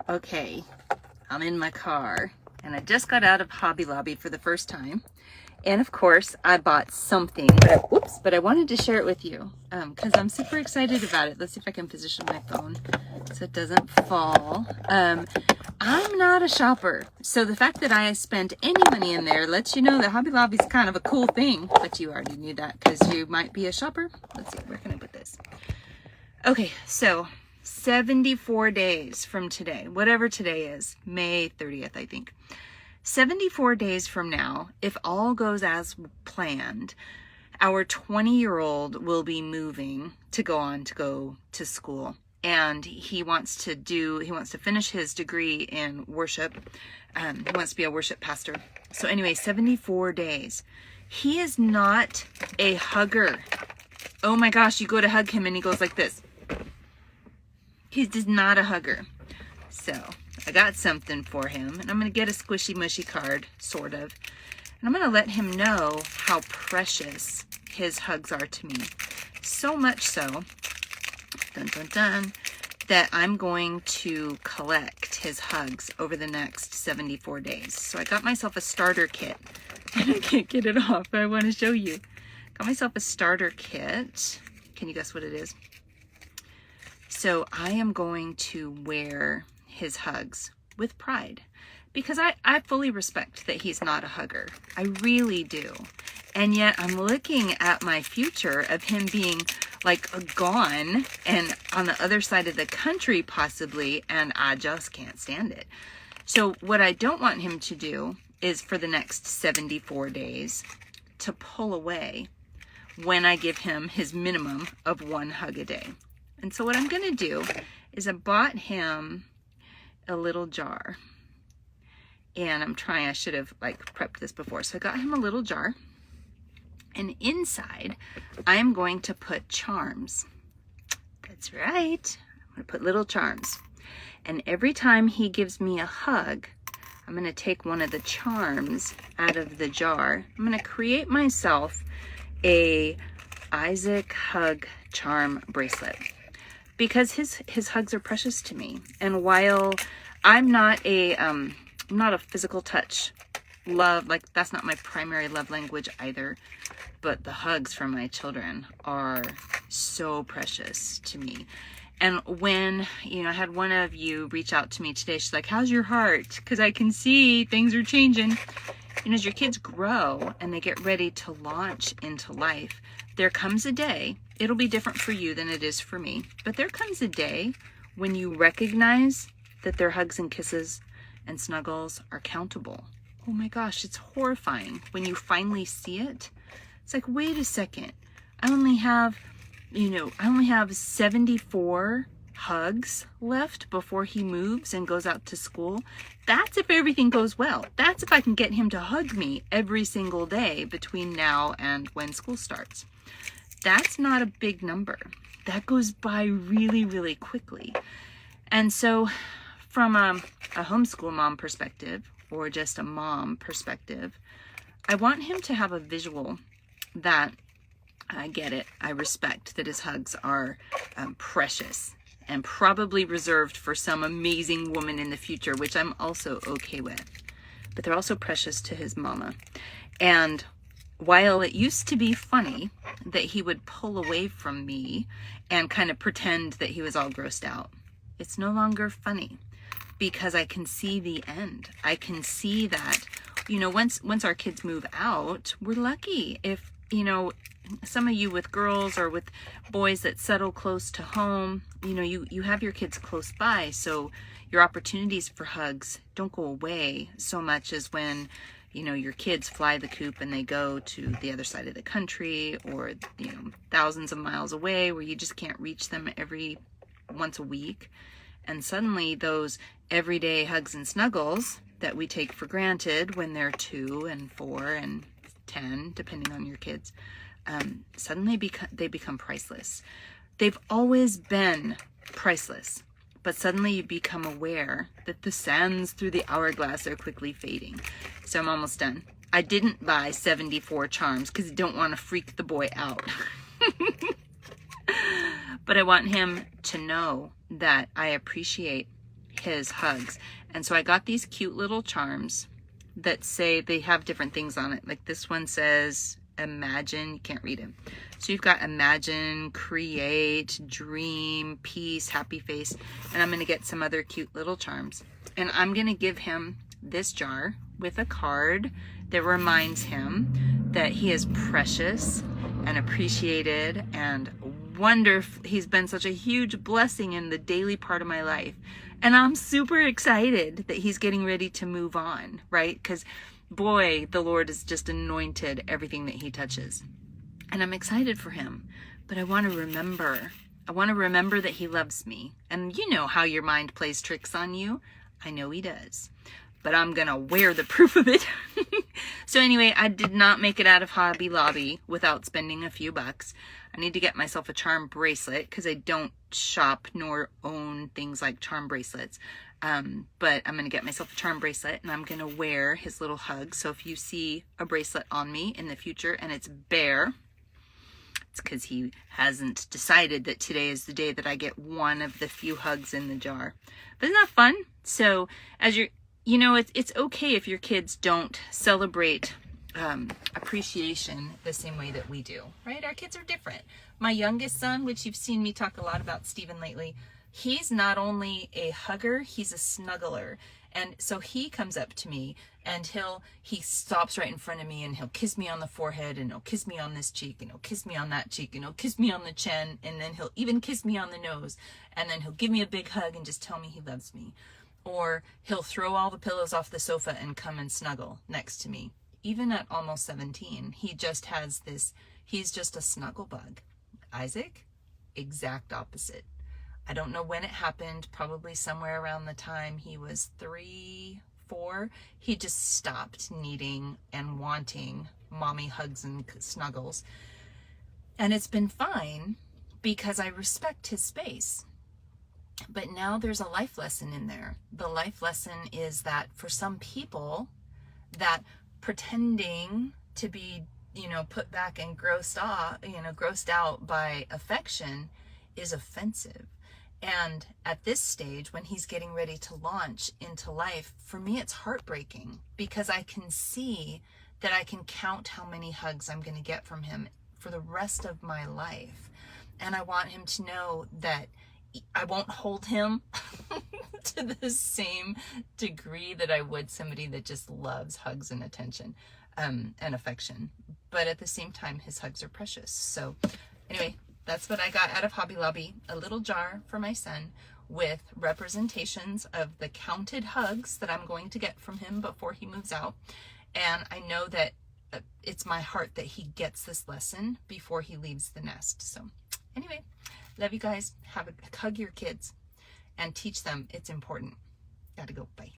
Okay, I'm in my car and I just got out of Hobby Lobby for the first time. And of course I bought something, but I wanted to share it with you because I'm super excited about it. Let's see if I can position my phone so it doesn't fall. I'm not a shopper, so the fact that I spent any money in there lets you know that Hobby Lobby is kind of a cool thing, but you already knew that because you might be a shopper. Let's see, where can I put this? Okay, so 74 days from today, whatever today is, May 30th, I think. 74 days from now, if all goes as planned, our 20-year-old will be moving to go to school. And he wants to finish his degree in worship. He wants to be a worship pastor. So anyway, 74 days. He is not a hugger. Oh my gosh, you go to hug him and he goes like this. He's just not a hugger. So I got something for him, and I'm going to get a squishy mushy card, sort of. And I'm going to let him know how precious his hugs are to me. So much so, dun dun dun, that I'm going to collect his hugs over the next 74 days. So I got myself a starter kit. And I can't get it off, but I want to show you. Got myself a starter kit. Can you guess what it is? So I am going to wear his hugs with pride because I fully respect that he's not a hugger. I really do. And yet I'm looking at my future of him being like gone and on the other side of the country possibly, and I just can't stand it. So what I don't want him to do is for the next 74 days to pull away when I give him his minimum of one hug a day. And so what I'm going to do is I bought him a little jar. And I should have like prepped this before. So I got him a little jar. And inside, I'm going to put charms. That's right. I'm going to put little charms. And every time he gives me a hug, I'm going to take one of the charms out of the jar. I'm going to create myself a Isaac hug charm bracelet. Because his hugs are precious to me. And while I'm not a physical touch love, like that's not my primary love language either, but the hugs from my children are so precious to me. And when, I had one of you reach out to me today, she's like, how's your heart? Because I can see things are changing. And as your kids grow and they get ready to launch into life, there comes a day, it'll be different for you than it is for me, but there comes a day when you recognize that their hugs and kisses and snuggles are countable. Oh my gosh, it's horrifying when you finally see it. It's like, wait a second, I only have 74 hugs left before he moves and goes out to school. That's if everything goes well. That's if I can get him to hug me every single day between now and when school starts. That's not a big number. That goes by really, really quickly. And so from a homeschool mom perspective, or just a mom perspective, I want him to have a visual that I get it. I respect that his hugs are precious and probably reserved for some amazing woman in the future, which I'm also okay with. But they're also precious to his mama. And while it used to be funny that he would pull away from me and kind of pretend that he was all grossed out, it's no longer funny because I can see the end. I can see that, once our kids move out, we're lucky if, some of you with girls or with boys that settle close to home, you have your kids close by, so your opportunities for hugs don't go away so much as when your kids fly the coop and they go to the other side of the country or, thousands of miles away where you just can't reach them once a week. And suddenly those everyday hugs and snuggles that we take for granted when they're 2 and 4 and 10, depending on your kids, suddenly they become priceless. They've always been priceless. But suddenly you become aware that the sands through the hourglass are quickly fading. So I'm almost done. I didn't buy 74 charms because I don't want to freak the boy out. But I want him to know that I appreciate his hugs. And so I got these cute little charms that say, they have different things on it. Like this one says, imagine, you can't read it. So you've got imagine, create, dream, peace, happy face. And I'm gonna get some other cute little charms. And I'm gonna give him this jar with a card that reminds him that he is precious and appreciated and wonderful. He's been such a huge blessing in the daily part of my life. And I'm super excited that he's getting ready to move on, right? Because boy, the Lord has just anointed everything that he touches. And I'm excited for him, but I want to remember. I want to remember that he loves me. And you know how your mind plays tricks on you. I know he does, but I'm going to wear the proof of it. So anyway, I did not make it out of Hobby Lobby without spending a few bucks. I need to get myself a charm bracelet because I don't shop nor own things like charm bracelets. But I'm going to get myself a charm bracelet and I'm going to wear his little hug. So if you see a bracelet on me in the future and it's bare, it's because he hasn't decided that today is the day that I get one of the few hugs in the jar. But isn't that fun? So as you're, you know, it's okay if your kids don't celebrate appreciation the same way that we do, right? Our kids are different. My youngest son, which you've seen me talk a lot about Stephen lately, he's not only a hugger, he's a snuggler. And so he comes up to me and he stops right in front of me and he'll kiss me on the forehead and he'll kiss me on this cheek and he'll kiss me on that cheek and he'll kiss me on the chin and then he'll even kiss me on the nose and then he'll give me a big hug and just tell me he loves me. Or he'll throw all the pillows off the sofa and come and snuggle next to me. Even at almost 17, he just has this, he's just a snuggle bug. Isaac, exact opposite. I don't know when it happened, probably somewhere around the time he was 3, 4. He just stopped needing and wanting mommy hugs and snuggles. And it's been fine because I respect his space. But now there's a life lesson in there. The life lesson is that for some people, that pretending to be, put back and grossed out by affection is offensive. And at this stage, when he's getting ready to launch into life, for me, it's heartbreaking because I can see that I can count how many hugs I'm going to get from him for the rest of my life. And I want him to know that I won't hold him to the same degree that I would somebody that just loves hugs and attention and affection. But at the same time, his hugs are precious. So anyway, that's what I got out of Hobby Lobby, a little jar for my son with representations of the counted hugs that I'm going to get from him before he moves out. And I know that it's my heart that he gets this lesson before he leaves the nest. So anyway, love you guys. Hug your kids and teach them it's important. Gotta go. Bye.